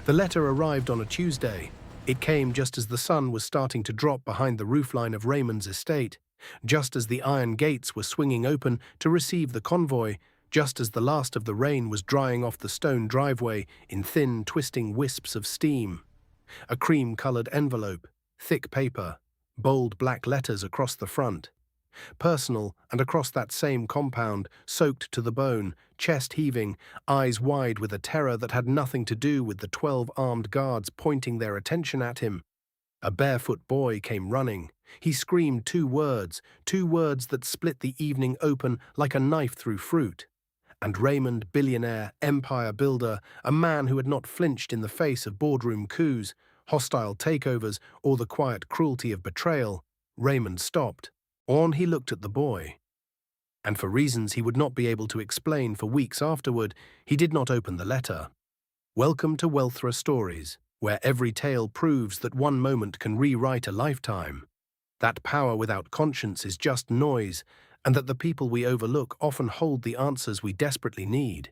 The letter arrived on a Tuesday. It came just as the sun was starting to drop behind the roofline of Raymond's estate, just as the iron gates were swinging open to receive the convoy, just as the last of the rain was drying off the stone driveway in thin, twisting wisps of steam. A cream-colored envelope, thick paper, bold black letters across the front. Personal, and across that same compound, soaked to the bone, chest heaving, eyes wide with a terror that had nothing to do with the 12 armed guards pointing their attention at him. A barefoot boy came running. He screamed two words that split the evening open like a knife through fruit. And Raymond, billionaire, empire builder, a man who had not flinched in the face of boardroom coups, hostile takeovers, or the quiet cruelty of betrayal, Raymond stopped. On he looked at the boy. And for reasons he would not be able to explain for weeks afterward, he did not open the letter. Welcome to Wealthra Stories, where every tale proves that one moment can rewrite a lifetime, that power without conscience is just noise, and that the people we overlook often hold the answers we desperately need.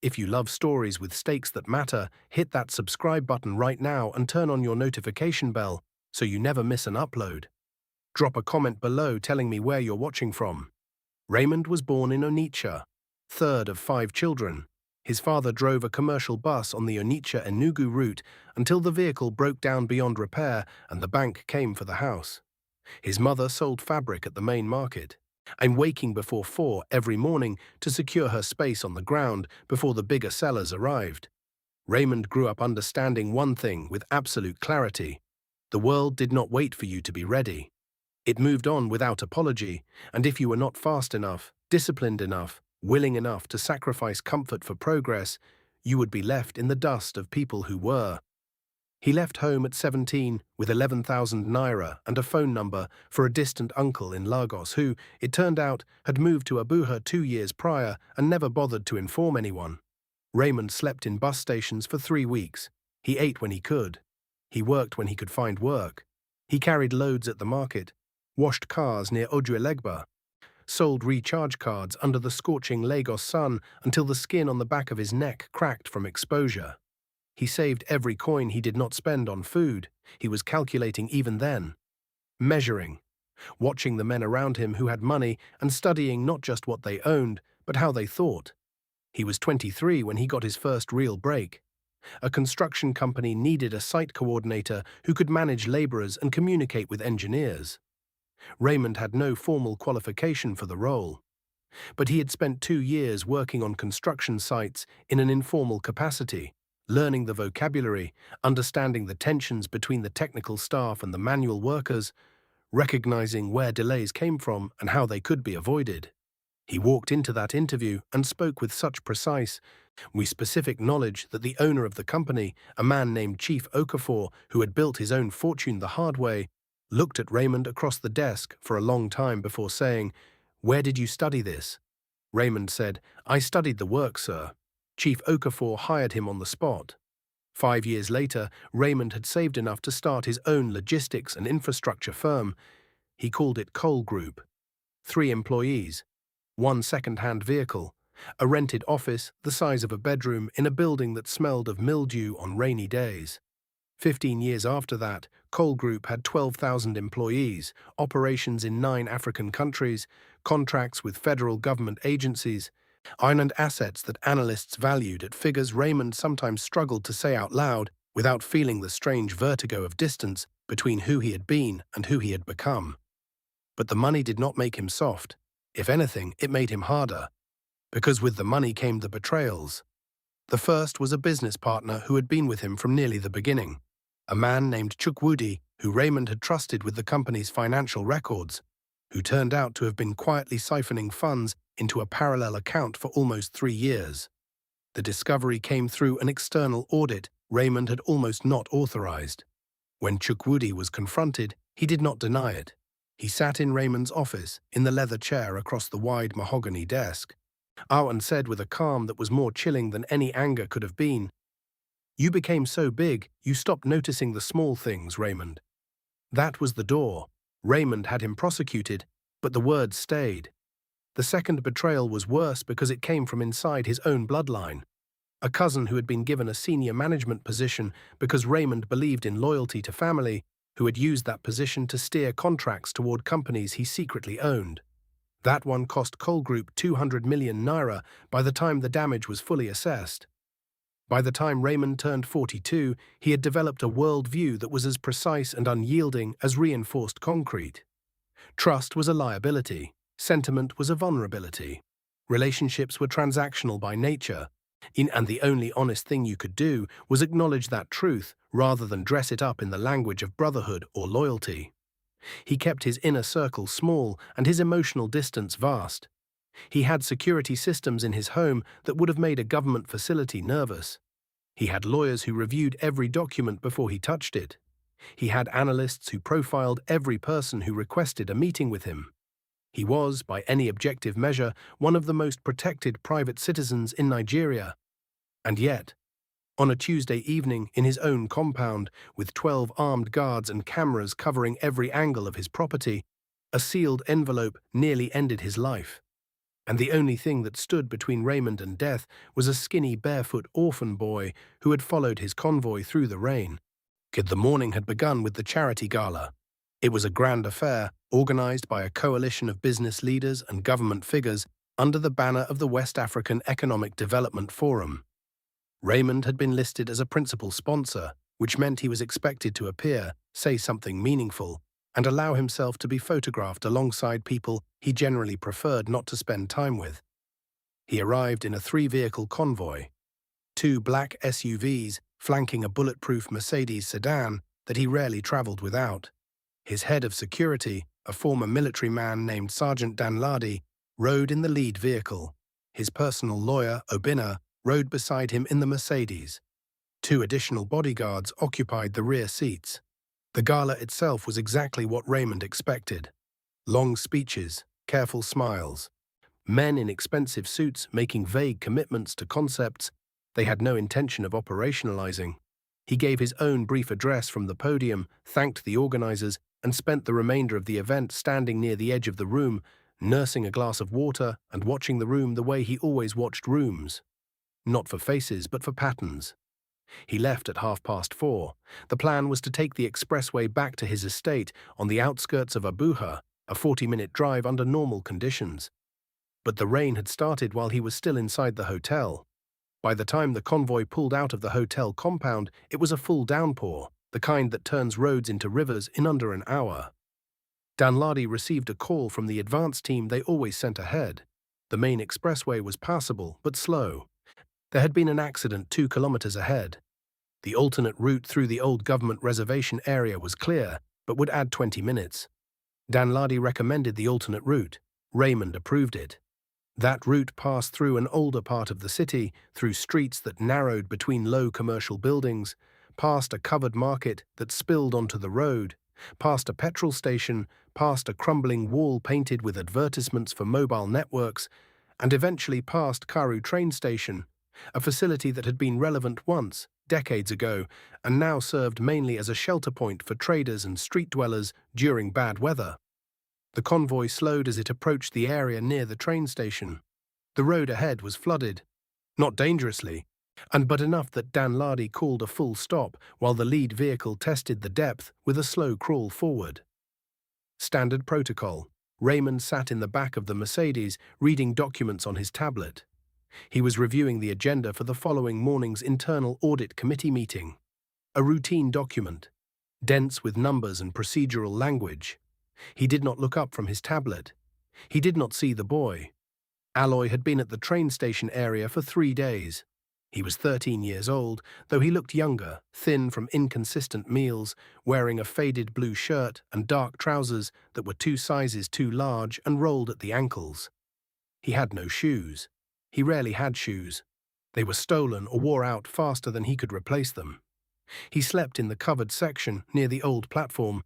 If you love stories with stakes that matter, hit that subscribe button right now and turn on your notification bell so you never miss an upload. Drop a comment below telling me where you're watching from. Raymond was born in Onitsha, third of 5 children. His father drove a commercial bus on the Onitsha-Enugu route until the vehicle broke down beyond repair and the bank came for the house. His mother sold fabric at the main market. I'm waking before 4 every morning to secure her space on the ground before the bigger sellers arrived. Raymond grew up understanding one thing with absolute clarity. The world did not wait for you to be ready. It moved on without apology, and if you were not fast enough, disciplined enough, willing enough to sacrifice comfort for progress, you would be left in the dust of people who were. He left home at 17 with 11,000 naira and a phone number for a distant uncle in Lagos who, it turned out, had moved to Abuja 2 years prior and never bothered to inform anyone. Raymond slept in bus stations for 3 weeks. He ate when he could. He worked when he could find work. He carried loads at the market, washed cars near Ojuelegba, sold recharge cards under the scorching Lagos sun until the skin on the back of his neck cracked from exposure. He saved every coin he did not spend on food. He was calculating even then. Measuring. Watching the men around him who had money and studying not just what they owned, but how they thought. He was 23 when he got his first real break. A construction company needed a site coordinator who could manage laborers and communicate with engineers. Raymond had no formal qualification for the role, but he had spent 2 years working on construction sites in an informal capacity, learning the vocabulary, understanding the tensions between the technical staff and the manual workers, recognizing where delays came from and how they could be avoided. He walked into that interview and spoke with such precise, specific knowledge that the owner of the company, a man named Chief Okafor, who had built his own fortune the hard way, looked at Raymond across the desk for a long time before saying, "Where did you study this?" Raymond said, "I studied the work, sir." Chief Okafor hired him on the spot. 5 years later, Raymond had saved enough to start his own logistics and infrastructure firm. He called it Cole Group. 3 employees, 1 second-hand vehicle, a rented office the size of a bedroom in a building that smelled of mildew on rainy days. 15 years after that, Cole Group had 12,000 employees, operations in 9 African countries, contracts with federal government agencies, and assets that analysts valued at figures Raymond sometimes struggled to say out loud without feeling the strange vertigo of distance between who he had been and who he had become. But the money did not make him soft. If anything, it made him harder. Because with the money came the betrayals. The first was a business partner who had been with him from nearly the beginning, a man named Chukwudi, who Raymond had trusted with the company's financial records, who turned out to have been quietly siphoning funds into a parallel account for almost 3 years. The discovery came through an external audit Raymond had almost not authorized. When Chukwudi was confronted, he did not deny it. He sat in Raymond's office, in the leather chair across the wide mahogany desk, and said with a calm that was more chilling than any anger could have been, "You became so big, you stopped noticing the small things, Raymond." That was the door. Raymond had him prosecuted, but the words stayed. The second betrayal was worse because it came from inside his own bloodline. a cousin who had been given a senior management position because Raymond believed in loyalty to family, who had used that position to steer contracts toward companies he secretly owned. That one cost Cole Group 200 million naira by the time the damage was fully assessed. By the time Raymond turned 42, he had developed a worldview that was as precise and unyielding as reinforced concrete. Trust was a liability. Sentiment was a vulnerability. Relationships were transactional by nature, and the only honest thing you could do was acknowledge that truth rather than dress it up in the language of brotherhood or loyalty. He kept his inner circle small and his emotional distance vast. He had security systems in his home that would have made a government facility nervous. He had lawyers who reviewed every document before he touched it. He had analysts who profiled every person who requested a meeting with him. He was, by any objective measure, one of the most protected private citizens in Nigeria. And yet, on a Tuesday evening in his own compound, with 12 armed guards and cameras covering every angle of his property, a sealed envelope nearly ended his life. And the only thing that stood between Raymond and death was a skinny, barefoot orphan boy who had followed his convoy through the rain. The morning had begun with the charity gala. It was a grand affair, organized by a coalition of business leaders and government figures under the banner of the West African Economic Development Forum. Raymond had been listed as a principal sponsor, which meant he was expected to appear, say something meaningful, and allow himself to be photographed alongside people he generally preferred not to spend time with. He arrived in a 3-vehicle convoy, 2 black SUVs flanking a bulletproof Mercedes sedan that he rarely traveled without. His head of security, a former military man named Sergeant Danladi, rode in the lead vehicle. His personal lawyer, Obinna, rode beside him in the Mercedes. 2 additional bodyguards occupied the rear seats. The gala itself was exactly what Raymond expected. Long speeches, careful smiles. Men in expensive suits making vague commitments to concepts they had no intention of operationalizing. He gave his own brief address from the podium, thanked the organizers, and spent the remainder of the event standing near the edge of the room, nursing a glass of water and watching the room the way he always watched rooms. Not for faces, but for patterns. He left at 4:30. The plan was to take the expressway back to his estate on the outskirts of Abuja, a 40-minute drive under normal conditions. But the rain had started while he was still inside the hotel. By the time the convoy pulled out of the hotel compound, it was a full downpour, the kind that turns roads into rivers in under an hour. Danladi received a call from the advance team they always sent ahead. The main expressway was passable, but slow. There had been an accident 2 kilometers ahead. The alternate route through the old government reservation area was clear, but would add 20 minutes. Danladi recommended the alternate route. Raymond approved it. That route passed through an older part of the city, through streets that narrowed between low commercial buildings, past a covered market that spilled onto the road, past a petrol station, past a crumbling wall painted with advertisements for mobile networks, and eventually past Karu train station, a facility that had been relevant once, decades ago, and now served mainly as a shelter point for traders and street dwellers during bad weather. The convoy slowed as it approached the area near the train station. The road ahead was flooded. Not dangerously, but enough that Danladi called a full stop while the lead vehicle tested the depth with a slow crawl forward. Standard protocol. Raymond sat in the back of the Mercedes, reading documents on his tablet. He was reviewing the agenda for the following morning's internal audit committee meeting. A routine document, dense with numbers and procedural language. He did not look up from his tablet. He did not see the boy. Aloy had been at the train station area for 3 days. He was 13 years old, though he looked younger, thin from inconsistent meals, wearing a faded blue shirt and dark trousers that were 2 sizes too large and rolled at the ankles. He had no shoes. He rarely had shoes. They were stolen or wore out faster than he could replace them. He slept in the covered section near the old platform,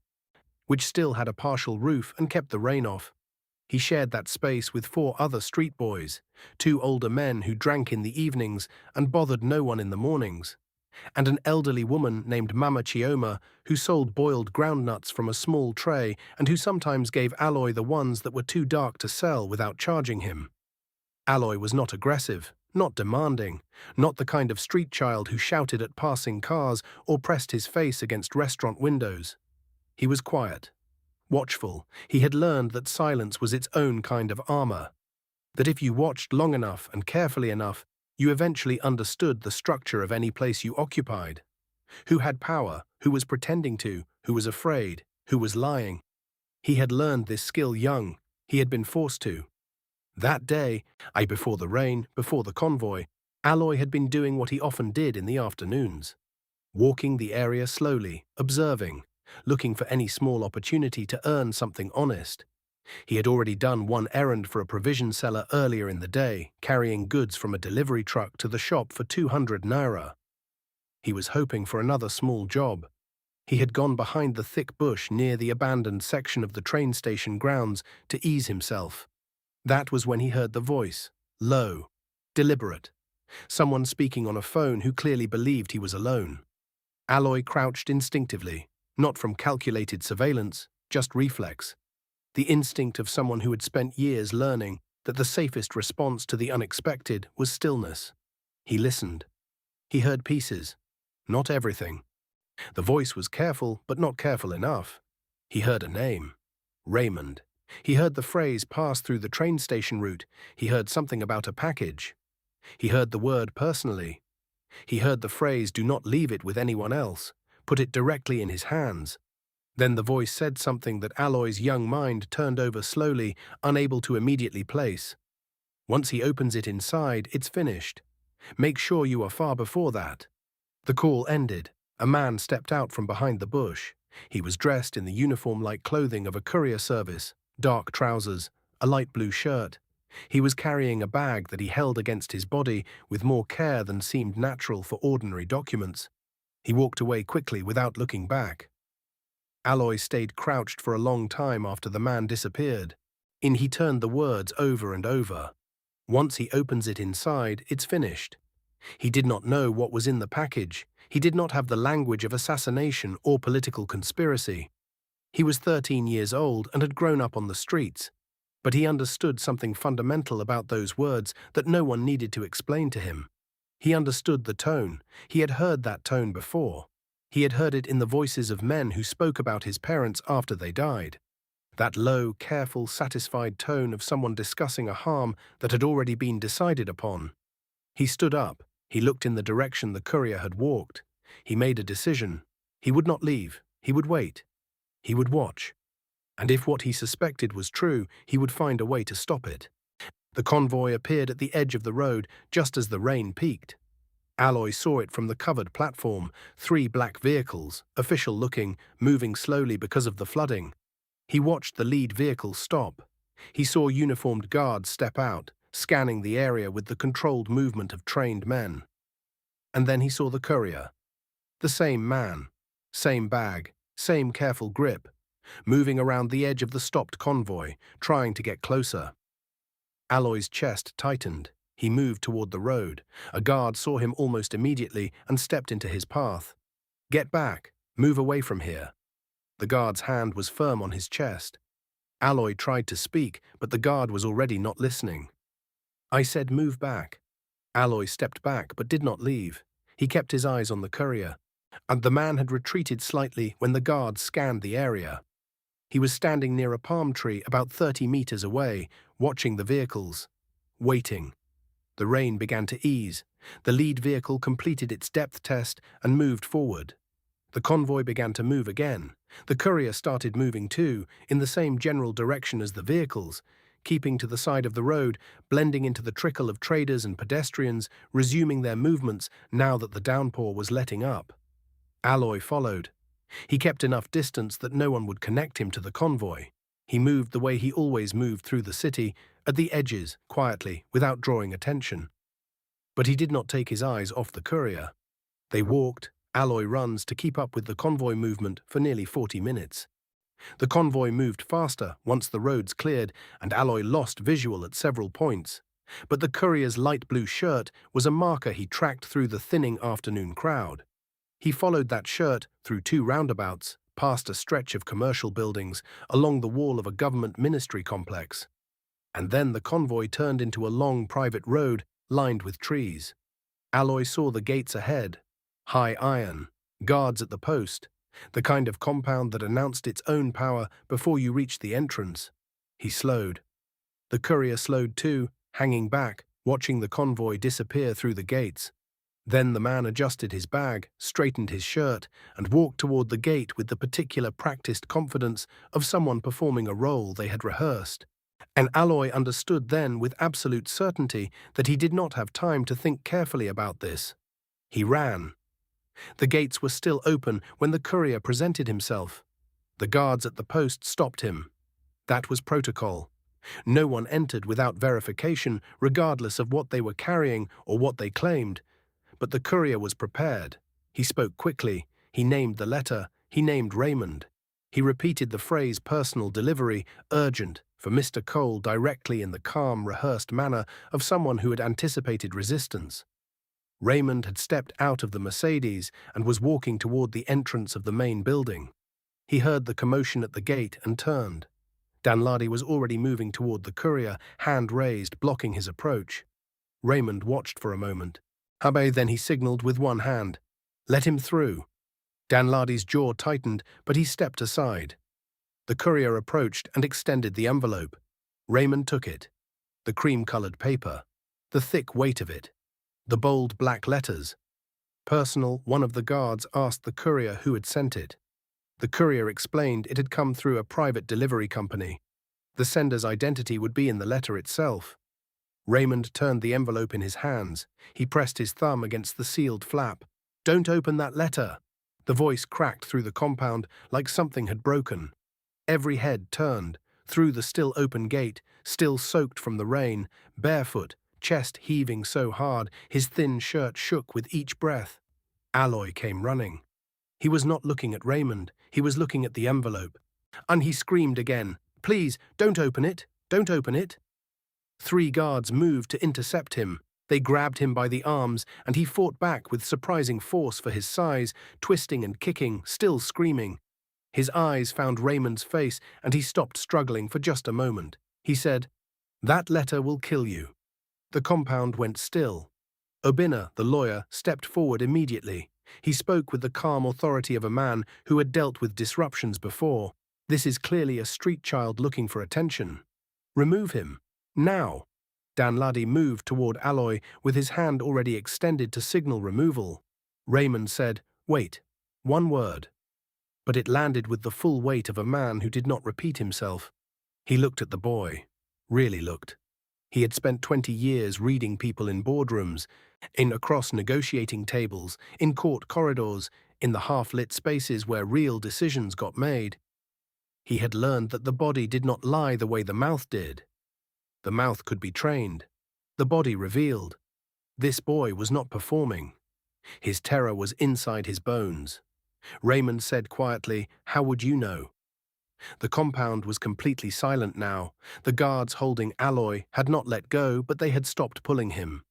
which still had a partial roof and kept the rain off. He shared that space with 4 other street boys, 2 older men who drank in the evenings and bothered no one in the mornings, and an elderly woman named Mama Chioma who sold boiled groundnuts from a small tray and who sometimes gave Aloy the ones that were too dark to sell without charging him. Aloy was not aggressive. not demanding, not the kind of street child who shouted at passing cars or pressed his face against restaurant windows. He was quiet, watchful. He had learned that silence was its own kind of armor, that if you watched long enough and carefully enough, you eventually understood the structure of any place you occupied. Who had power, who was pretending to, who was afraid, who was lying. He had learned this skill young. He had been forced to. That day, before the rain, before the convoy, Aloy had been doing what he often did in the afternoons. Walking the area slowly, observing, looking for any small opportunity to earn something honest. He had already done one errand for a provision seller earlier in the day, carrying goods from a delivery truck to the shop for 200 naira. He was hoping for another small job. He had gone behind the thick bush near the abandoned section of the train station grounds to ease himself. That was when he heard the voice, low, deliberate. Someone speaking on a phone who clearly believed he was alone. Aloy crouched instinctively, not from calculated surveillance, just reflex. The instinct of someone who had spent years learning that the safest response to the unexpected was stillness. He listened. He heard pieces, not everything. The voice was careful, but not careful enough. He heard a name. Raymond. He heard the phrase pass through the train station route. He heard something about a package. He heard the word personally. He heard the phrase, do not leave it with anyone else. Put it directly in his hands. Then the voice said something that Aloy's young mind turned over slowly, unable to immediately place. Once he opens it inside, it's finished. Make sure you are far before that. The call ended. A man stepped out from behind the bush. He was dressed in the uniform-like clothing of a courier service, dark trousers, a light blue shirt. He was carrying a bag that he held against his body with more care than seemed natural for ordinary documents. He walked away quickly without looking back. Aloy stayed crouched for a long time after the man disappeared. He turned the words over and over. Once he opens it inside, it's finished. He did not know what was in the package. He did not have the language of assassination or political conspiracy. He was 13 years old and had grown up on the streets. But he understood something fundamental about those words that no one needed to explain to him. He understood the tone. He had heard that tone before. He had heard it in the voices of men who spoke about his parents after they died. That low, careful, satisfied tone of someone discussing a harm that had already been decided upon. He stood up. He looked in the direction the courier had walked. He made a decision. He would not leave. He would wait. He would watch. And if what he suspected was true, he would find a way to stop it. The convoy appeared at the edge of the road just as the rain peaked. Aloy saw it from the covered platform, 3 black vehicles, official-looking, moving slowly because of the flooding. He watched the lead vehicle stop. He saw uniformed guards step out, scanning the area with the controlled movement of trained men. And then he saw the courier. The same man, same bag, same careful grip, moving around the edge of the stopped convoy, trying to get closer. Aloy's chest tightened. He moved toward the road. A guard saw him almost immediately and stepped into his path. Get back. Move away from here. The guard's hand was firm on his chest. Aloy tried to speak, but the guard was already not listening. I said move back. Aloy stepped back but did not leave. He kept his eyes on the courier. And the man had retreated slightly when the guard scanned the area. He was standing near a palm tree about 30 meters away, watching the vehicles, waiting. The rain began to ease. The lead vehicle completed its depth test and moved forward. The convoy began to move again. The courier started moving too, in the same general direction as the vehicles, keeping to the side of the road, blending into the trickle of traders and pedestrians, resuming their movements now that the downpour was letting up. Aloy followed. He kept enough distance that no one would connect him to the convoy. He moved the way he always moved through the city, at the edges, quietly, without drawing attention. But he did not take his eyes off the courier. They walked, Aloy runs to keep up with the convoy movement for nearly 40 minutes. The convoy moved faster once the roads cleared, and Aloy lost visual at several points. But the courier's light blue shirt was a marker he tracked through the thinning afternoon crowd. He followed that shirt through 2 roundabouts, past a stretch of commercial buildings, along the wall of a government ministry complex. And then the convoy turned into a long private road lined with trees. Alloy saw the gates ahead. High iron, guards at the post, the kind of compound that announced its own power before you reached the entrance. He slowed. The courier slowed too, hanging back, watching the convoy disappear through the gates. Then the man adjusted his bag, straightened his shirt, and walked toward the gate with the particular practiced confidence of someone performing a role they had rehearsed. And Alloy understood then with absolute certainty that he did not have time to think carefully about this. He ran. The gates were still open when the courier presented himself. The guards at the post stopped him. That was protocol. No one entered without verification, regardless of what they were carrying or what they claimed. But the courier was prepared. He spoke quickly. He named the letter. He named Raymond. He repeated the phrase personal delivery, urgent, for Mr. Cole directly in the calm, rehearsed manner of someone who had anticipated resistance. Raymond had stepped out of the Mercedes and was walking toward the entrance of the main building. He heard the commotion at the gate and turned. Danladi was already moving toward the courier, hand raised, blocking his approach. Raymond watched for a moment. Then he signaled with one hand. Let him through. Danladi's jaw tightened, but he stepped aside. The courier approached and extended the envelope. Raymond took it. The cream-colored paper. The thick weight of it. The bold black letters. Personal, one of the guards asked the courier who had sent it. The courier explained it had come through a private delivery company. The sender's identity would be in the letter itself. Raymond turned the envelope in his hands. He pressed his thumb against the sealed flap. Don't open that letter. The voice cracked through the compound like something had broken. Every head turned. Through the still open gate, still soaked from the rain, barefoot, chest heaving so hard his thin shirt shook with each breath. Alloy came running. He was not looking at Raymond. He was looking at the envelope. And he screamed again, Please, don't open it. Don't open it. 3 guards moved to intercept him. They grabbed him by the arms, and he fought back with surprising force for his size, twisting and kicking, still screaming. His eyes found Raymond's face, and he stopped struggling for just a moment. He said, That letter will kill you. The compound went still. Obinna, the lawyer, stepped forward immediately. He spoke with the calm authority of a man who had dealt with disruptions before. This is clearly a street child looking for attention. Remove him. Now. Danladi moved toward Alloy with his hand already extended to signal removal. Raymond said, Wait. One word. But it landed with the full weight of a man who did not repeat himself. He looked at the boy. Really looked. He had spent 20 years reading people in boardrooms, across negotiating tables, in court corridors, in the half-lit spaces where real decisions got made. He had learned that the body did not lie the way the mouth did. The mouth could be trained. The body revealed. This boy was not performing. His terror was inside his bones. Raymond said quietly, How would you know? The compound was completely silent now. The guards holding Alloy had not let go, but they had stopped pulling him.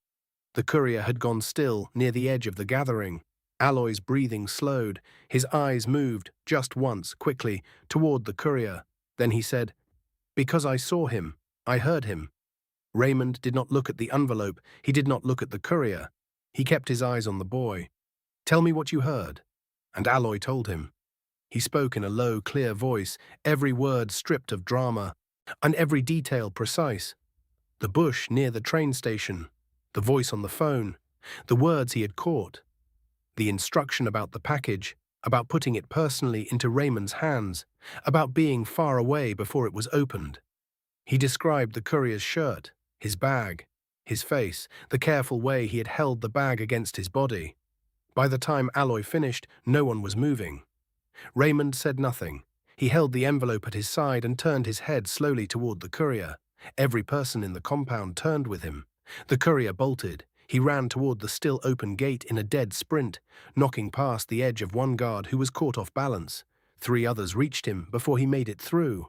The courier had gone still, near the edge of the gathering. Alloy's breathing slowed. His eyes moved, just once, quickly, toward the courier. Then he said, Because I saw him. I heard him. Raymond did not look at the envelope. He did not look at the courier. He kept his eyes on the boy. Tell me what you heard. And Alloy told him. He spoke in a low, clear voice, every word stripped of drama, and every detail precise. The bush near the train station, the voice on the phone, the words he had caught, the instruction about the package, about putting it personally into Raymond's hands, about being far away before it was opened. He described the courier's shirt, his bag, his face, the careful way he had held the bag against his body. By the time Alloy finished, no one was moving. Raymond said nothing. He held the envelope at his side and turned his head slowly toward the courier. Every person in the compound turned with him. The courier bolted. He ran toward the still open gate in a dead sprint, knocking past the edge of one guard who was caught off balance. 3 others reached him before he made it through.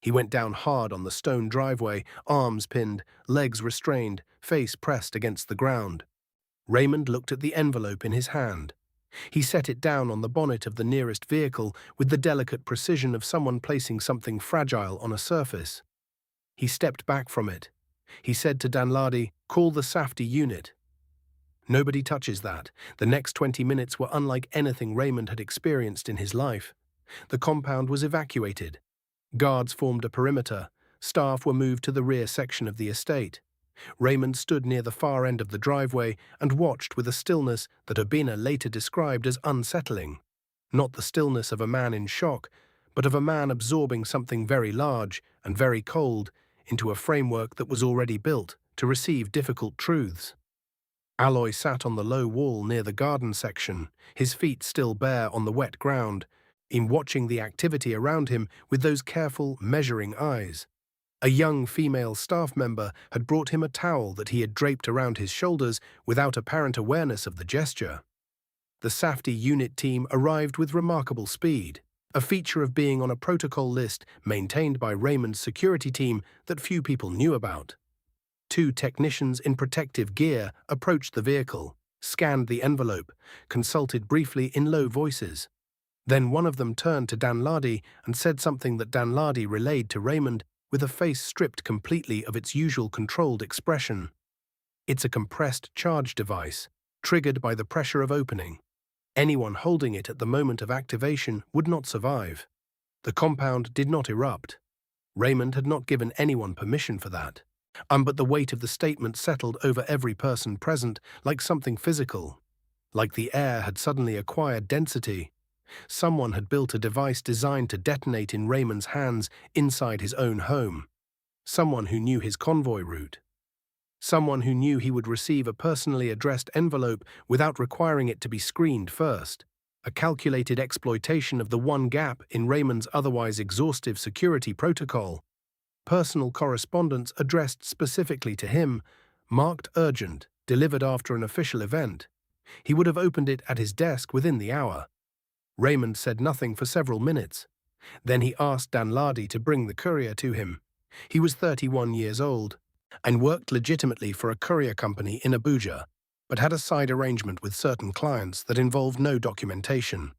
He went down hard on the stone driveway, arms pinned, legs restrained, face pressed against the ground. Raymond looked at the envelope in his hand. He set it down on the bonnet of the nearest vehicle with the delicate precision of someone placing something fragile on a surface. He stepped back from it. He said to Danladi, "Call the safety unit." Nobody touches that. The next 20 minutes were unlike anything Raymond had experienced in his life. The compound was evacuated. Guards formed a perimeter. Staff were moved to the rear section of the estate. Raymond stood near the far end of the driveway and watched with a stillness that Urbina later described as unsettling. Not the stillness of a man in shock, but of a man absorbing something very large and very cold into a framework that was already built to receive difficult truths. Aloy sat on the low wall near the garden section, his feet still bare on the wet ground, in watching the activity around him with those careful, measuring eyes. A young female staff member had brought him a towel that he had draped around his shoulders without apparent awareness of the gesture. The safety unit team arrived with remarkable speed, a feature of being on a protocol list maintained by Raymond's security team that few people knew about. 2 technicians in protective gear approached the vehicle, scanned the envelope, consulted briefly in low voices. Then one of them turned to Danladi and said something that Danladi relayed to Raymond with a face stripped completely of its usual controlled expression. "It's a compressed charge device, triggered by the pressure of opening. Anyone holding it at the moment of activation would not survive." The compound did not erupt. Raymond had not given anyone permission for that. But the weight of the statement settled over every person present like something physical. Like the air had suddenly acquired density. Someone had built a device designed to detonate in Raymond's hands inside his own home. Someone who knew his convoy route. Someone who knew he would receive a personally addressed envelope without requiring it to be screened first. A calculated exploitation of the one gap in Raymond's otherwise exhaustive security protocol. Personal correspondence addressed specifically to him, marked urgent, delivered after an official event. He would have opened it at his desk within the hour. Raymond said nothing for several minutes. Then he asked Danladi to bring the courier to him. He was 31 years old and worked legitimately for a courier company in Abuja, but had a side arrangement with certain clients that involved no documentation.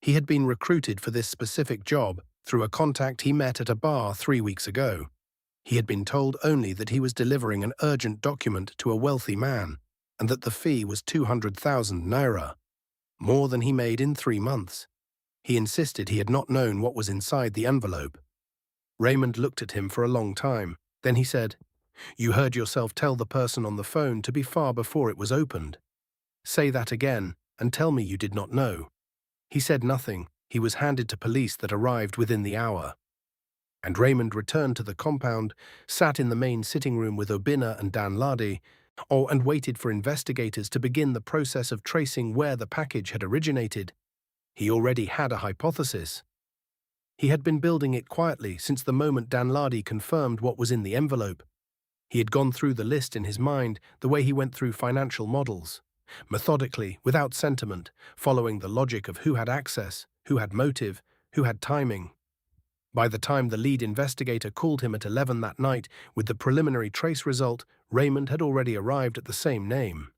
He had been recruited for this specific job through a contact he met at a bar 3 weeks ago. He had been told only that he was delivering an urgent document to a wealthy man, and that the fee was 200,000 naira, more than he made in 3 months. He insisted he had not known what was inside the envelope. Raymond looked at him for a long time. Then he said, "You heard yourself tell the person on the phone to be far before it was opened. Say that again, and tell me you did not know." He said nothing. He was handed to police that arrived within the hour. And Raymond returned to the compound, sat in the main sitting room with Urbina and Danladi, and waited for investigators to begin the process of tracing where the package had originated. He already had a hypothesis. He had been building it quietly since the moment Danladi confirmed what was in the envelope. He had gone through the list in his mind the way he went through financial models, methodically, without sentiment, following the logic of who had access, who had motive, who had timing. By the time the lead investigator called him at 11 that night with the preliminary trace result, Raymond had already arrived at the same name.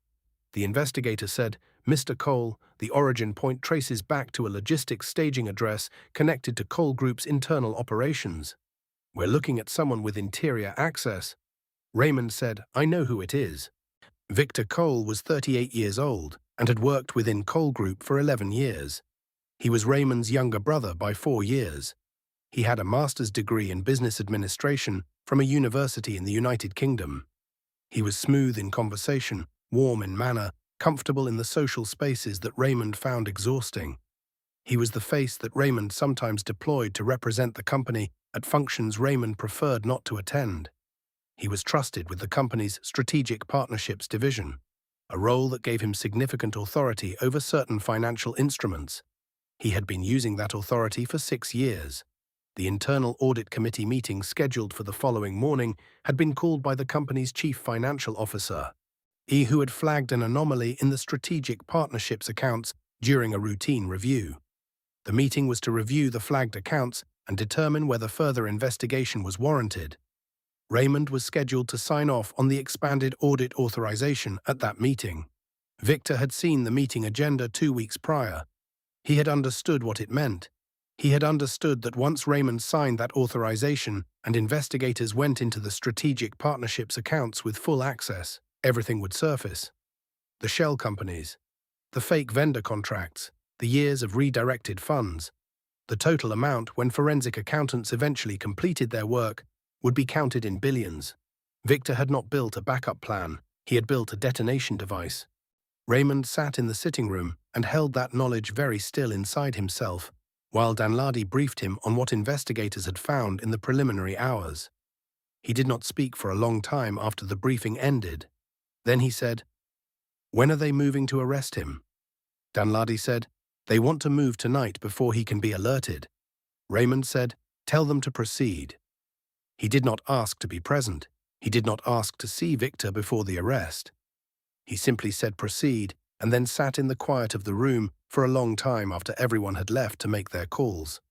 The investigator said, "Mr. Cole, the origin point traces back to a logistics staging address connected to Cole Group's internal operations. We're looking at someone with interior access." Raymond said, "I know who it is." Victor Cole was 38 years old and had worked within Cole Group for 11 years. He was Raymond's younger brother by 4 years. He had a master's degree in business administration from a university in the United Kingdom. He was smooth in conversation, warm in manner, comfortable in the social spaces that Raymond found exhausting. He was the face that Raymond sometimes deployed to represent the company at functions Raymond preferred not to attend. He was trusted with the company's strategic partnerships division, a role that gave him significant authority over certain financial instruments. He had been using that authority for 6 years. The internal audit committee meeting scheduled for the following morning had been called by the company's chief financial officer, who had flagged an anomaly in the strategic partnerships accounts during a routine review. The meeting was to review the flagged accounts and determine whether further investigation was warranted. Raymond was scheduled to sign off on the expanded audit authorization at that meeting. Victor had seen the meeting agenda 2 weeks prior. He had understood what it meant. He had understood that once Raymond signed that authorization and investigators went into the strategic partnerships accounts with full access, everything would surface. The shell companies, the fake vendor contracts, the years of redirected funds. The total amount, when forensic accountants eventually completed their work, would be counted in billions. Victor had not built a backup plan, he had built a detonation device. Raymond sat in the sitting room and held that knowledge very still inside himself, while Danladi briefed him on what investigators had found in the preliminary hours. He did not speak for a long time after the briefing ended. Then he said, "When are they moving to arrest him?" Danladi said, "They want to move tonight before he can be alerted." Raymond said, "Tell them to proceed." He did not ask to be present. He did not ask to see Victor before the arrest. He simply said proceed, and then sat in the quiet of the room for a long time after everyone had left to make their calls.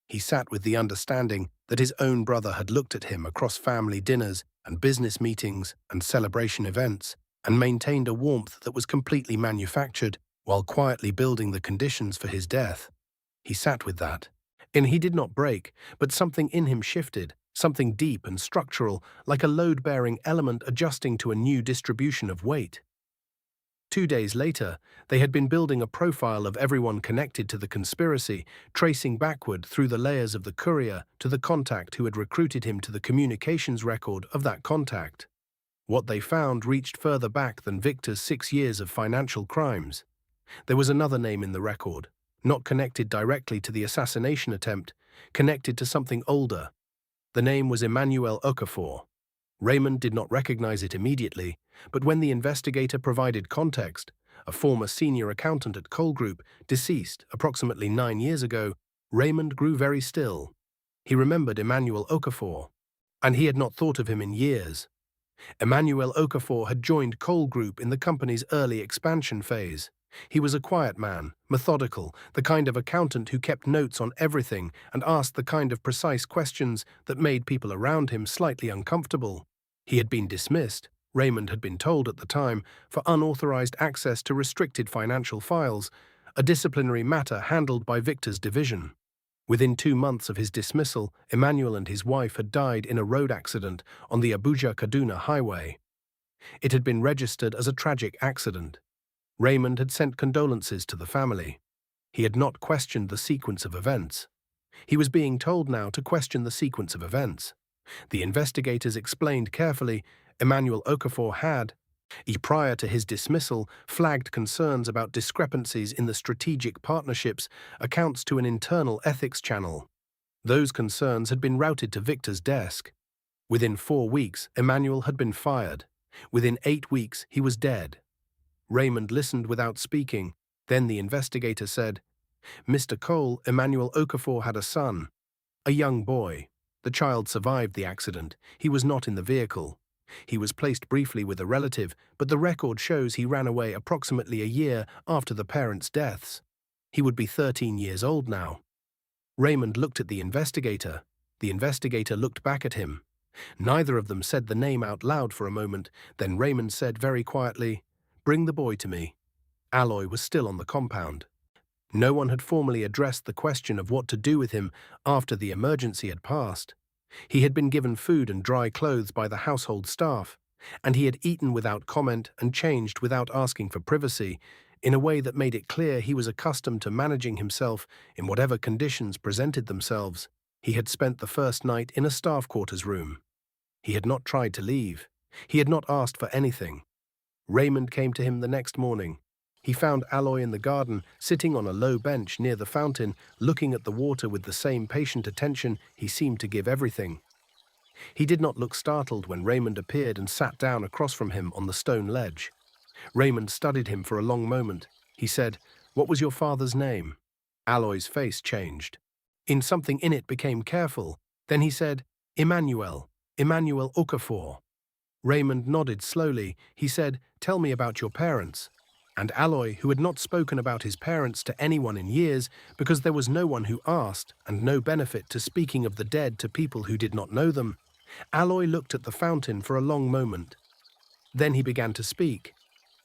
He sat with the understanding that his own brother had looked at him across family dinners and business meetings and celebration events and maintained a warmth that was completely manufactured while quietly building the conditions for his death. He sat with that. And he did not break, but something in him shifted, something deep and structural, like a load-bearing element adjusting to a new distribution of weight. 2 days later, they had been building a profile of everyone connected to the conspiracy, tracing backward through the layers of the courier to the contact who had recruited him to the communications record of that contact. What they found reached further back than Victor's 6 years of financial crimes. There was another name in the record, not connected directly to the assassination attempt, connected to something older. The name was Emmanuel Okafor. Raymond did not recognize it immediately, but when the investigator provided context, a former senior accountant at Cole Group, deceased approximately 9 years ago, Raymond grew very still. He remembered Emmanuel Okafor, and he had not thought of him in years. Emmanuel Okafor had joined Cole Group in the company's early expansion phase. He was a quiet man, methodical, the kind of accountant who kept notes on everything and asked the kind of precise questions that made people around him slightly uncomfortable. He had been dismissed, Raymond had been told at the time, for unauthorized access to restricted financial files, a disciplinary matter handled by Victor's division. Within 2 months of his dismissal, Emmanuel and his wife had died in a road accident on the Abuja-Kaduna highway. It had been registered as a tragic accident. Raymond had sent condolences to the family. He had not questioned the sequence of events. He was being told now to question the sequence of events. The investigators explained carefully, Emmanuel Okafor had, prior to his dismissal, flagged concerns about discrepancies in the strategic partnerships accounts to an internal ethics channel. Those concerns had been routed to Victor's desk. Within 4 weeks, Emmanuel had been fired. Within 8 weeks, he was dead. Raymond listened without speaking. Then the investigator said, "Mr. Cole, Emmanuel Okafor had a son, a young boy. The child survived the accident. He was not in the vehicle. He was placed briefly with a relative, but the record shows he ran away approximately a year after the parents' deaths. He would be 13 years old now." Raymond looked at the investigator. The investigator looked back at him. Neither of them said the name out loud for a moment. Then Raymond said very quietly, "Bring the boy to me." Aloy was still on the compound. No one had formally addressed the question of what to do with him after the emergency had passed. He had been given food and dry clothes by the household staff, and he had eaten without comment and changed without asking for privacy, in a way that made it clear he was accustomed to managing himself in whatever conditions presented themselves. He had spent the first night in a staff quarters room. He had not tried to leave. He had not asked for anything. Raymond came to him the next morning. He found Aloy in the garden, sitting on a low bench near the fountain, looking at the water with the same patient attention he seemed to give everything. He did not look startled when Raymond appeared and sat down across from him on the stone ledge. Raymond studied him for a long moment. He said, "What was your father's name?" Aloy's face changed. Something in it became careful. Then he said, Emmanuel Okafor." Raymond nodded slowly. He said, "Tell me about your parents." And Aloy, who had not spoken about his parents to anyone in years because there was no one who asked and no benefit to speaking of the dead to people who did not know them, Aloy looked at the fountain for a long moment. Then he began to speak.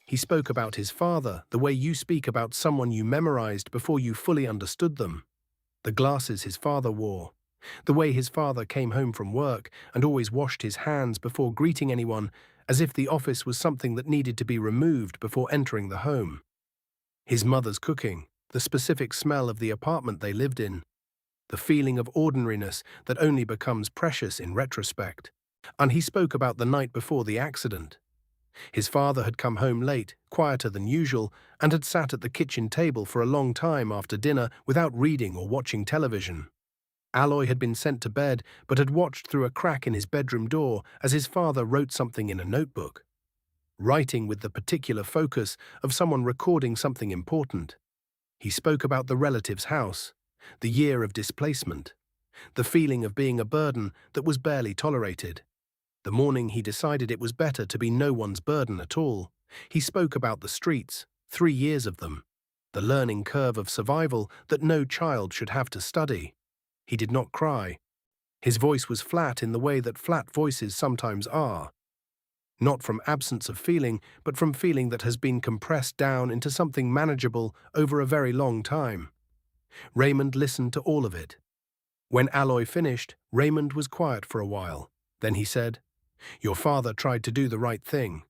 He spoke about his father, the way you speak about someone you memorized before you fully understood them. The glasses his father wore, the way his father came home from work and always washed his hands before greeting anyone, as if the office was something that needed to be removed before entering the home. His mother's cooking, the specific smell of the apartment they lived in, the feeling of ordinariness that only becomes precious in retrospect. And he spoke about the night before the accident. His father had come home late, quieter than usual, and had sat at the kitchen table for a long time after dinner without reading or watching television. Aloy had been sent to bed but had watched through a crack in his bedroom door as his father wrote something in a notebook. Writing with the particular focus of someone recording something important. He spoke about the relative's house, the year of displacement, the feeling of being a burden that was barely tolerated. The morning he decided it was better to be no one's burden at all, he spoke about the streets, 3 years of them, the learning curve of survival that no child should have to study. He did not cry. His voice was flat in the way that flat voices sometimes are. Not from absence of feeling, but from feeling that has been compressed down into something manageable over a very long time. Raymond listened to all of it. When Aloy finished, Raymond was quiet for a while. Then he said, "Your father tried to do the right thing.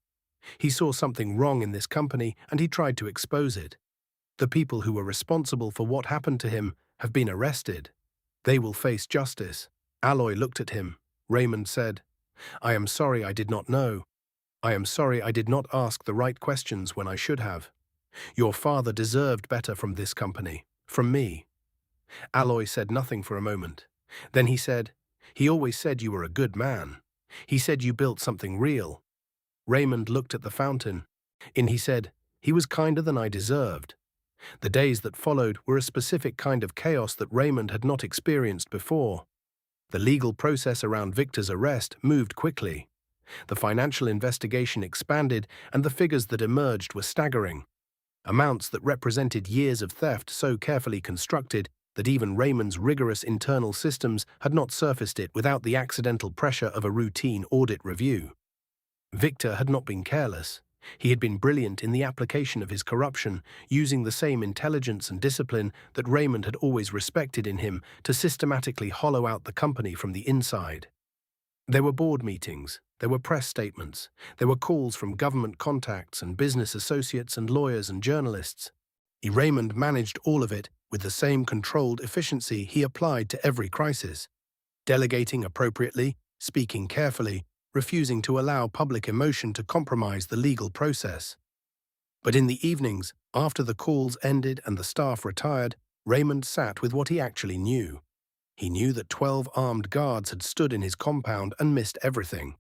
He saw something wrong in this company and he tried to expose it. The people who were responsible for what happened to him have been arrested. They will face justice." Aloy looked at him. Raymond said, "I am sorry I did not know. I am sorry I did not ask the right questions when I should have. Your father deserved better from this company, from me." Aloy said nothing for a moment. Then he said, "He always said you were a good man. He said you built something real." Raymond looked at the fountain. He said, "He was kinder than I deserved." The days that followed were a specific kind of chaos that Raymond had not experienced before. The legal process around Victor's arrest moved quickly. The financial investigation expanded, and the figures that emerged were staggering. Amounts that represented years of theft so carefully constructed that even Raymond's rigorous internal systems had not surfaced it without the accidental pressure of a routine audit review. Victor had not been careless. He had been brilliant in the application of his corruption, using the same intelligence and discipline that Raymond had always respected in him to systematically hollow out the company from the inside. There were board meetings, there were press statements, there were calls from government contacts and business associates and lawyers and journalists. Raymond managed all of it with the same controlled efficiency he applied to every crisis, delegating appropriately, speaking carefully, refusing to allow public emotion to compromise the legal process. But in the evenings, after the calls ended and the staff retired, Raymond sat with what he actually knew. He knew that 12 armed guards had stood in his compound and missed everything.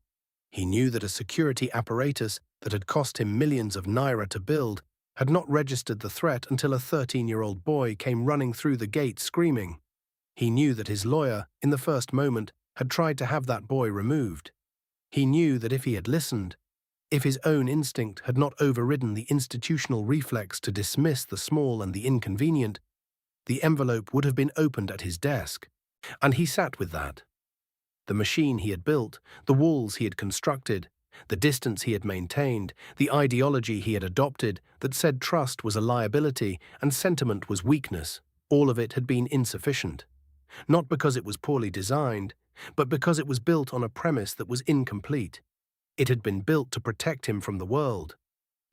He knew that a security apparatus that had cost him millions of naira to build had not registered the threat until a 13-year-old boy came running through the gate screaming. He knew that his lawyer, in the first moment, had tried to have that boy removed. He knew that if he had listened, if his own instinct had not overridden the institutional reflex to dismiss the small and the inconvenient, the envelope would have been opened at his desk. And he sat with that. The machine he had built, the walls he had constructed, the distance he had maintained, the ideology he had adopted that said trust was a liability and sentiment was weakness, all of it had been insufficient. Not because it was poorly designed, but because it was built on a premise that was incomplete. It had been built to protect him from the world.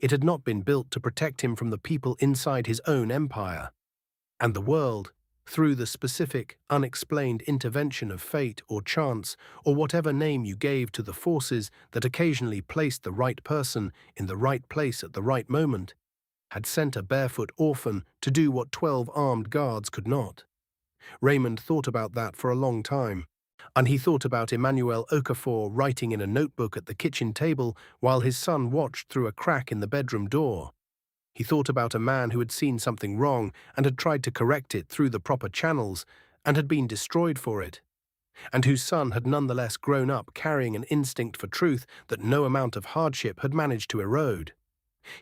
It had not been built to protect him from the people inside his own empire. And the world, through the specific, unexplained intervention of fate or chance or whatever name you gave to the forces that occasionally placed the right person in the right place at the right moment, had sent a barefoot orphan to do what 12 armed guards could not. Raymond thought about that for a long time, and he thought about Emmanuel Okafor writing in a notebook at the kitchen table while his son watched through a crack in the bedroom door. He thought about a man who had seen something wrong and had tried to correct it through the proper channels and had been destroyed for it, and whose son had nonetheless grown up carrying an instinct for truth that no amount of hardship had managed to erode.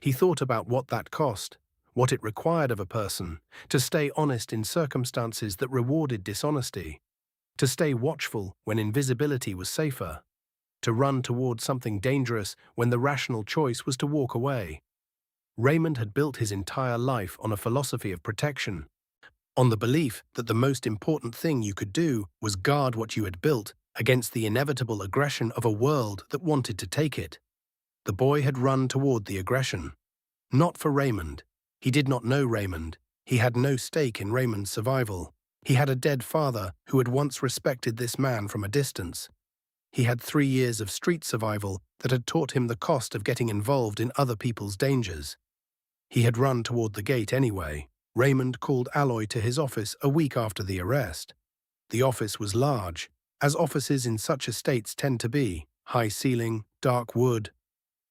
He thought about what that cost, what it required of a person, to stay honest in circumstances that rewarded dishonesty, to stay watchful when invisibility was safer, to run towards something dangerous when the rational choice was to walk away. Raymond had built his entire life on a philosophy of protection, on the belief that the most important thing you could do was guard what you had built against the inevitable aggression of a world that wanted to take it. The boy had run toward the aggression. Not for Raymond. He did not know Raymond. He had no stake in Raymond's survival. He had a dead father who had once respected this man from a distance. He had 3 years of street survival that had taught him the cost of getting involved in other people's dangers. He had run toward the gate anyway. Raymond called Aloy to his office a week after the arrest. The office was large, as offices in such estates tend to be: high ceiling, dark wood,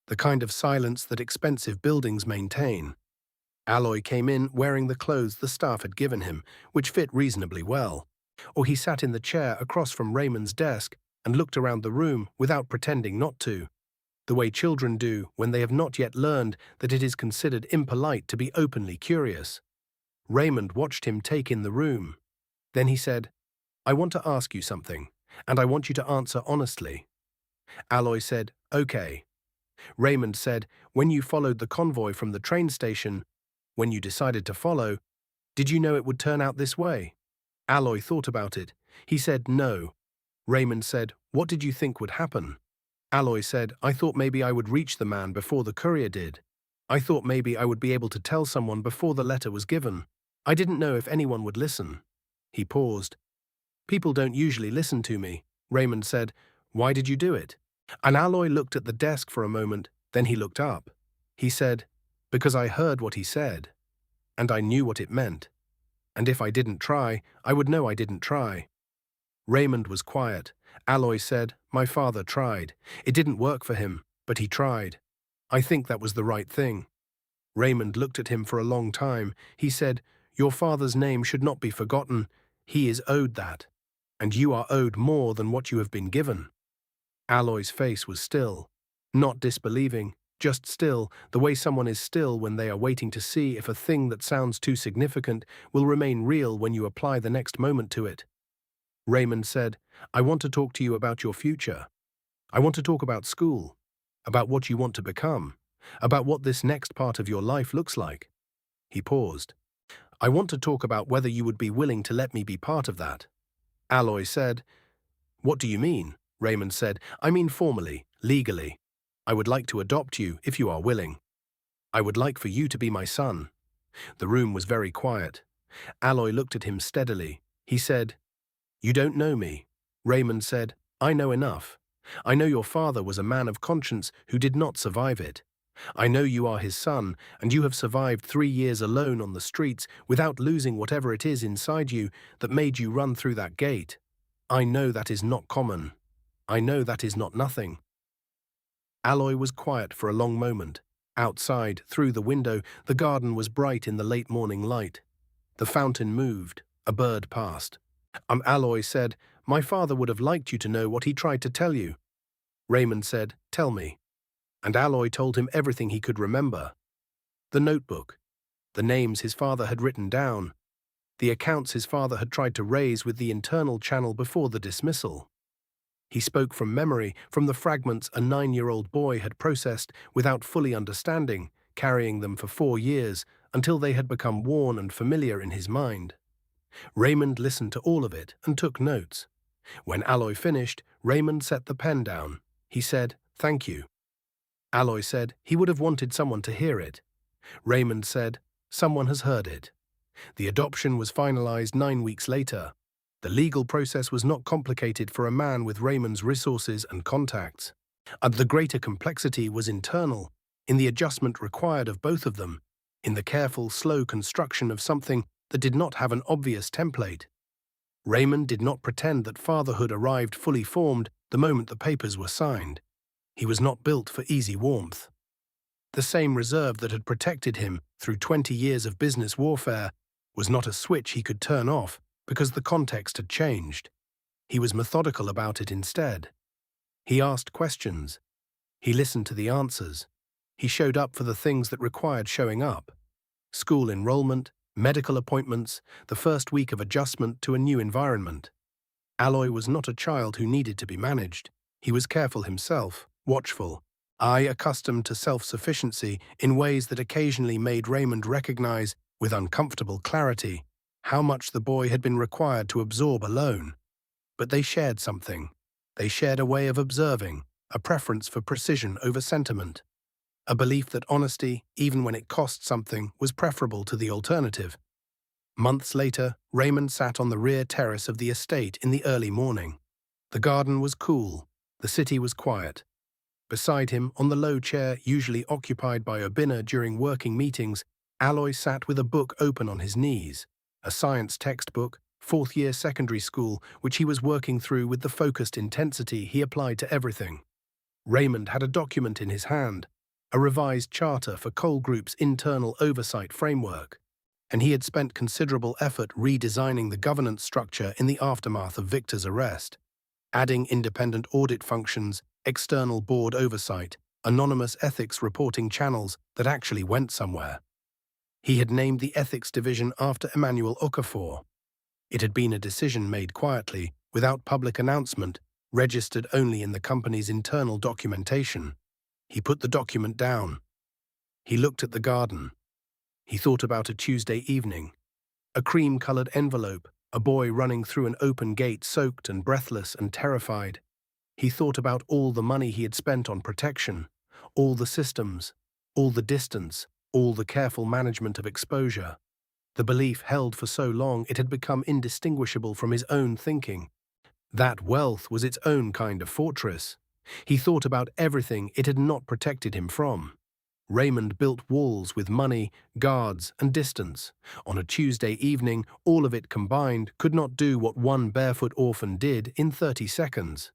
the kind of silence that expensive buildings maintain. Aloy came in wearing the clothes the staff had given him, which fit reasonably well. Or he sat in the chair across from Raymond's desk and looked around the room without pretending not to, the way children do when they have not yet learned that it is considered impolite to be openly curious. Raymond watched him take in the room. Then he said, "I want to ask you something, and I want you to answer honestly." Aloy said, "Okay." Raymond said, "When you followed the convoy from the train station, when you decided to follow, did you know it would turn out this way?" Aloy thought about it. He said, "No." Raymond said, "What did you think would happen?" Aloy said, "I thought maybe I would reach the man before the courier did. I thought maybe I would be able to tell someone before the letter was given. I didn't know if anyone would listen." He paused. "People don't usually listen to me," Raymond said. "Why did you do it?" And Aloy looked at the desk for a moment, then he looked up. He said, "Because I heard what he said, and I knew what it meant. And if I didn't try, I would know I didn't try." Raymond was quiet. Aloy said, "My father tried. It didn't work for him, but he tried. I think that was the right thing." Raymond looked at him for a long time. He said, "Your father's name should not be forgotten. He is owed that. And you are owed more than what you have been given." Aloy's face was still. Not disbelieving, just still, the way someone is still when they are waiting to see if a thing that sounds too significant will remain real when you apply the next moment to it. Raymond said, "I want to talk to you about your future. I want to talk about school, about what you want to become, about what this next part of your life looks like." He paused. "I want to talk about whether you would be willing to let me be part of that." Aloy said, "What do you mean?" Raymond said, "I mean formally, legally. I would like to adopt you if you are willing. I would like for you to be my son." The room was very quiet. Aloy looked at him steadily. He said, "You don't know me." Raymond said, "I know enough. I know your father was a man of conscience who did not survive it. I know you are his son, and you have survived 3 years alone on the streets without losing whatever it is inside you that made you run through that gate. I know that is not common. I know that is not nothing." Aloy was quiet for a long moment. Outside, through the window, the garden was bright in the late morning light. The fountain moved. A bird passed. Aloy said, "My father would have liked you to know what he tried to tell you." Raymond said, "Tell me." And Aloy told him everything he could remember. The notebook, the names his father had written down, the accounts his father had tried to raise with the internal channel before the dismissal. He spoke from memory, from the fragments a 9-year-old boy had processed without fully understanding, carrying them for 4 years until they had become worn and familiar in his mind. Raymond listened to all of it and took notes. When Aloy finished, Raymond set the pen down. He said, "Thank you." Aloy said he would have wanted someone to hear it. Raymond said, "Someone has heard it." The adoption was finalized 9 weeks later. The legal process was not complicated for a man with Raymond's resources and contacts. And the greater complexity was internal, in the adjustment required of both of them, in the careful, slow construction of something that did not have an obvious template. Raymond did not pretend that fatherhood arrived fully formed the moment the papers were signed. He was not built for easy warmth. The same reserve that had protected him through 20 years of business warfare was not a switch he could turn off because the context had changed. He was methodical about it instead. He asked questions. He listened to the answers. He showed up for the things that required showing up. School enrollment, medical appointments, the first week of adjustment to a new environment. Aloy was not a child who needed to be managed. He was careful himself, watchful, accustomed to self-sufficiency in ways that occasionally made Raymond recognize, with uncomfortable clarity, how much the boy had been required to absorb alone. But they shared something. They shared a way of observing, a preference for precision over sentiment, a belief that honesty, even when it cost something, was preferable to the alternative. Months later, Raymond sat on the rear terrace of the estate in the early morning. The garden was cool, the city was quiet. Beside him, on the low chair usually occupied by Urbina during working meetings, Aloy sat with a book open on his knees, a science textbook, fourth-year secondary school, which he was working through with the focused intensity he applied to everything. Raymond had a document in his hand, a revised charter for Cole Group's internal oversight framework, and he had spent considerable effort redesigning the governance structure in the aftermath of Victor's arrest, adding independent audit functions, external board oversight, anonymous ethics reporting channels that actually went somewhere. He had named the ethics division after Emmanuel Okafor. It had been a decision made quietly, without public announcement, registered only in the company's internal documentation. He put the document down. He looked at the garden. He thought about a Tuesday evening. A cream-colored envelope, a boy running through an open gate soaked and breathless and terrified. He thought about all the money he had spent on protection, all the systems, all the distance, all the careful management of exposure. The belief held for so long it had become indistinguishable from his own thinking. That wealth was its own kind of fortress. He thought about everything it had not protected him from. Raymond built walls with money, guards, and distance. On a Tuesday evening, all of it combined could not do what one barefoot orphan did in 30 seconds.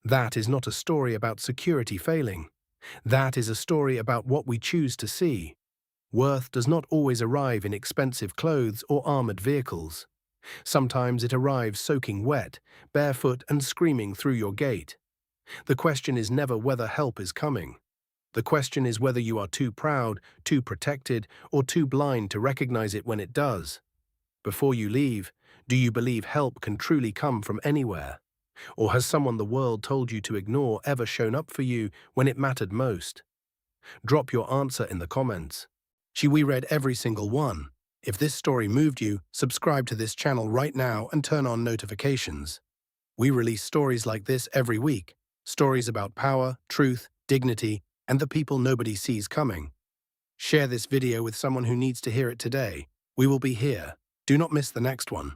That is not a story about security failing. That is a story about what we choose to see. Worth does not always arrive in expensive clothes or armored vehicles. Sometimes it arrives soaking wet, barefoot and screaming through your gate. The question is never whether help is coming. The question is whether you are too proud, too protected, or too blind to recognize it when it does. Before you leave, do you believe help can truly come from anywhere? Or has someone the world told you to ignore ever shown up for you when it mattered most? Drop your answer in the comments. We read every single one. If this story moved you, subscribe to this channel right now and turn on notifications. We release stories like this every week. Stories about power, truth, dignity, and the people nobody sees coming. Share this video with someone who needs to hear it today. We will be here. Do not miss the next one.